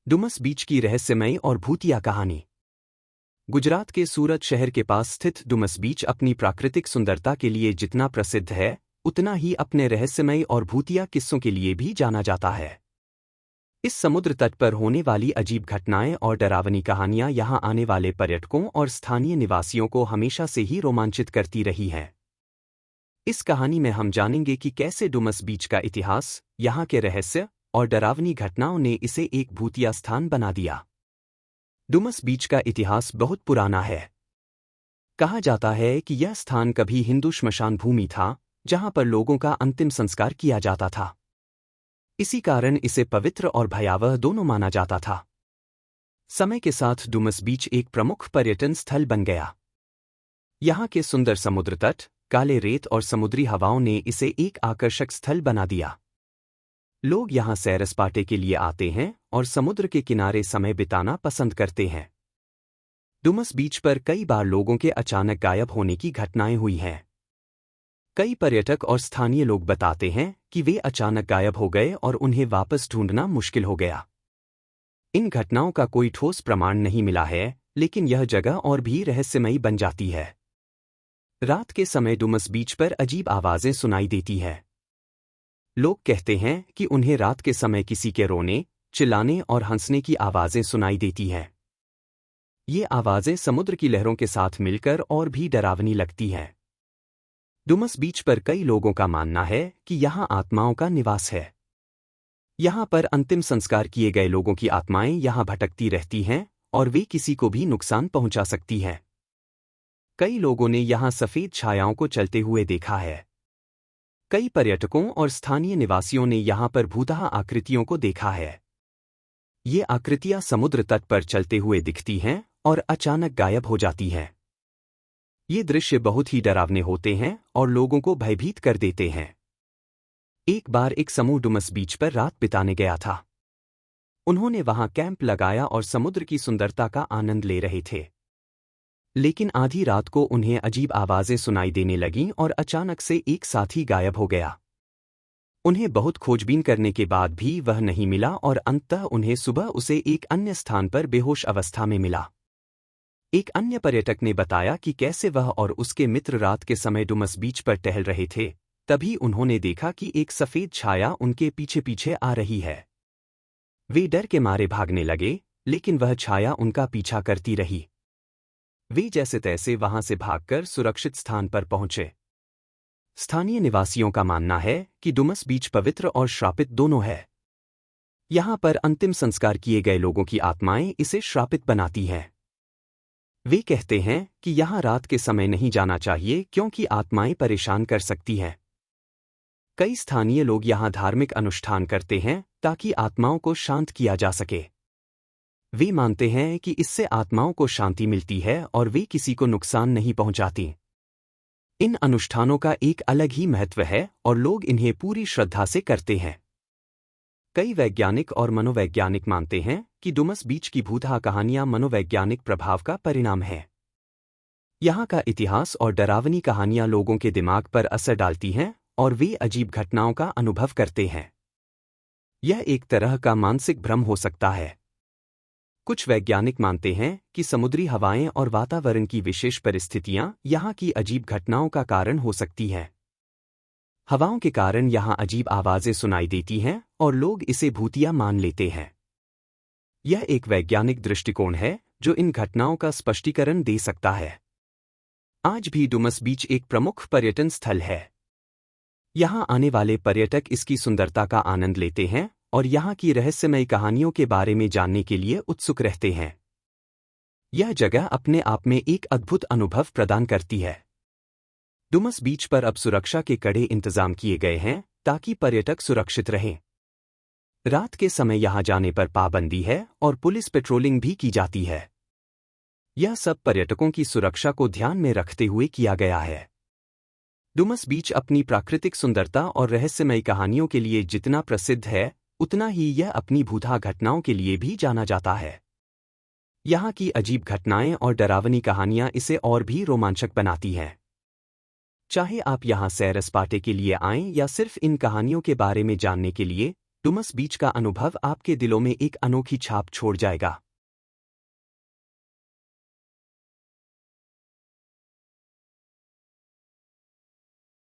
डुमस बीच की रहस्यमयी और भूतिया कहानी। गुजरात के सूरत शहर के पास स्थित डुमस बीच अपनी प्राकृतिक सुंदरता के लिए जितना प्रसिद्ध है, उतना ही अपने रहस्यमयी और भूतिया किस्सों के लिए भी जाना जाता है। इस समुद्र तट पर होने वाली अजीब घटनाएं और डरावनी कहानियां यहां आने वाले पर्यटकों और स्थानीय निवासियों को हमेशा से ही रोमांचित करती रही हैं। इस कहानी में हम जानेंगे कि कैसे डुमस बीच का इतिहास, यहां के रहस्य और डरावनी घटनाओं ने इसे एक भूतिया स्थान बना दिया। डुमस बीच का इतिहास बहुत पुराना है। कहा जाता है कि यह स्थान कभी हिंदू श्मशान भूमि था, जहां पर लोगों का अंतिम संस्कार किया जाता था। इसी कारण इसे पवित्र और भयावह दोनों माना जाता था। समय के साथ डुमस बीच एक प्रमुख पर्यटन स्थल बन गया। यहां के सुंदर समुद्र तट, काले रेत और समुद्री हवाओं ने इसे एक आकर्षक स्थल बना दिया। लोग यहां सैर सपाटे के लिए आते हैं और समुद्र के किनारे समय बिताना पसंद करते हैं। डुमस बीच पर कई बार लोगों के अचानक गायब होने की घटनाएं हुई हैं। कई पर्यटक और स्थानीय लोग बताते हैं कि वे अचानक गायब हो गए और उन्हें वापस ढूंढना मुश्किल हो गया। इन घटनाओं का कोई ठोस प्रमाण नहीं मिला है, लेकिन यह जगह और भी रहस्यमयी बन जाती है। रात के समय डुमस बीच पर अजीब आवाजें सुनाई देती है। लोग कहते हैं कि उन्हें रात के समय किसी के रोने, चिल्लाने और हंसने की आवाजें सुनाई देती हैं। ये आवाजें समुद्र की लहरों के साथ मिलकर और भी डरावनी लगती हैं। डुमस बीच पर कई लोगों का मानना है कि यहां आत्माओं का निवास है। यहां पर अंतिम संस्कार किए गए लोगों की आत्माएं यहां भटकती रहती हैं और वे किसी को भी नुकसान पहुंचा सकती हैं। कई लोगों ने यहां सफेद छायाओं को चलते हुए देखा है। कई पर्यटकों और स्थानीय निवासियों ने यहां पर भूतहा आकृतियों को देखा है। ये आकृतियां समुद्र तट पर चलते हुए दिखती हैं और अचानक गायब हो जाती हैं। ये दृश्य बहुत ही डरावने होते हैं और लोगों को भयभीत कर देते हैं। एक बार एक समूह डुमस बीच पर रात बिताने गया था। उन्होंने वहां कैंप लगाया और समुद्र की सुंदरता का आनंद ले रहे थे। लेकिन आधी रात को उन्हें अजीब आवाजें सुनाई देने लगीं और अचानक से एक साथी गायब हो गया। उन्हें बहुत खोजबीन करने के बाद भी वह नहीं मिला और अंततः उन्हें सुबह उसे एक अन्य स्थान पर बेहोश अवस्था में मिला। एक अन्य पर्यटक ने बताया कि कैसे वह और उसके मित्र रात के समय डुमस बीच पर टहल रहे थे। तभी उन्होंने देखा कि एक सफेद छाया उनके पीछे पीछे आ रही है। वे डर के मारे भागने लगे, लेकिन वह छाया उनका पीछा करती रही। वे जैसे तैसे वहां से भागकर सुरक्षित स्थान पर पहुंचे। स्थानीय निवासियों का मानना है कि डुमस बीच पवित्र और श्रापित दोनों है। यहां पर अंतिम संस्कार किए गए लोगों की आत्माएं इसे श्रापित बनाती हैं। वे कहते हैं कि यहां रात के समय नहीं जाना चाहिए क्योंकि आत्माएं परेशान कर सकती हैं। कई स्थानीय लोग यहां धार्मिक अनुष्ठान करते हैं ताकि आत्माओं को शांत किया जा सके। वे मानते हैं कि इससे आत्माओं को शांति मिलती है और वे किसी को नुकसान नहीं पहुंचाती। इन अनुष्ठानों का एक अलग ही महत्व है और लोग इन्हें पूरी श्रद्धा से करते हैं। कई वैज्ञानिक और मनोवैज्ञानिक मानते हैं कि डुमस बीच की भूतहा कहानियां मनोवैज्ञानिक प्रभाव का परिणाम है। यहां का इतिहास और डरावनी कहानियां लोगों के दिमाग पर असर डालती हैं और वे अजीब घटनाओं का अनुभव करते हैं। यह एक तरह का मानसिक भ्रम हो सकता है। कुछ वैज्ञानिक मानते हैं कि समुद्री हवाएं और वातावरण की विशेष परिस्थितियां यहां की अजीब घटनाओं का कारण हो सकती हैं। हवाओं के कारण यहां अजीब आवाजें सुनाई देती हैं और लोग इसे भूतिया मान लेते हैं। यह एक वैज्ञानिक दृष्टिकोण है जो इन घटनाओं का स्पष्टीकरण दे सकता है। आज भी डुमस बीच एक प्रमुख पर्यटन स्थल है। यहां आने वाले पर्यटक इसकी सुंदरता का आनंद लेते हैं और यहां की रहस्यमयी कहानियों के बारे में जानने के लिए उत्सुक रहते हैं। यह जगह अपने आप में एक अद्भुत अनुभव प्रदान करती है। डुमस बीच पर अब सुरक्षा के कड़े इंतजाम किए गए हैं ताकि पर्यटक सुरक्षित रहें। रात के समय यहां जाने पर पाबंदी है और पुलिस पेट्रोलिंग भी की जाती है। यह सब पर्यटकों की सुरक्षा को ध्यान में रखते हुए किया गया है। डुमस बीच अपनी प्राकृतिक सुंदरता और रहस्यमयी कहानियों के लिए जितना प्रसिद्ध है, उतना ही यह अपनी भूतहा घटनाओं के लिए भी जाना जाता है। यहां की अजीब घटनाएं और डरावनी कहानियां इसे और भी रोमांचक बनाती हैं। चाहे आप यहां सैर सपाटे के लिए आएं या सिर्फ इन कहानियों के बारे में जानने के लिए, डुमस बीच का अनुभव आपके दिलों में एक अनोखी छाप छोड़ जाएगा।